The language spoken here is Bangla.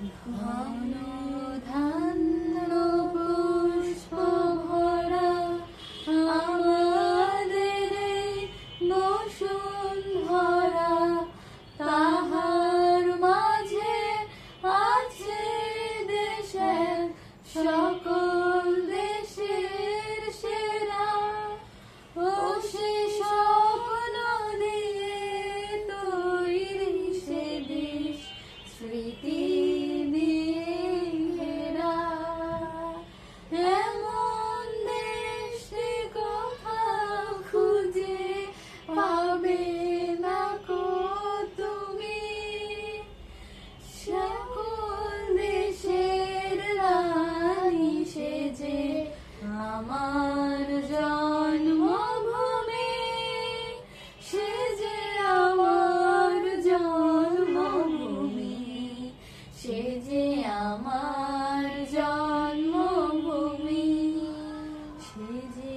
ঘন ধান্য পুষ্প ভরা আমাদের এই বসুন্ধরা, তাহার মাঝে আছে দেশের সকল দেশের সেরা। ও সে স্বপ্ন দিয়ে তৈরি সে দেশ, স্মৃতি দিয়ে ঘেরা। এমন দেশে কোথাও খুঁজে পাবে না কো তুমি, সকল দেশের রানী সেজে আমার জন্মভূমি, সে যে আমার জন্মভূমি, সে যে আমার জন্মভূমি, সে যে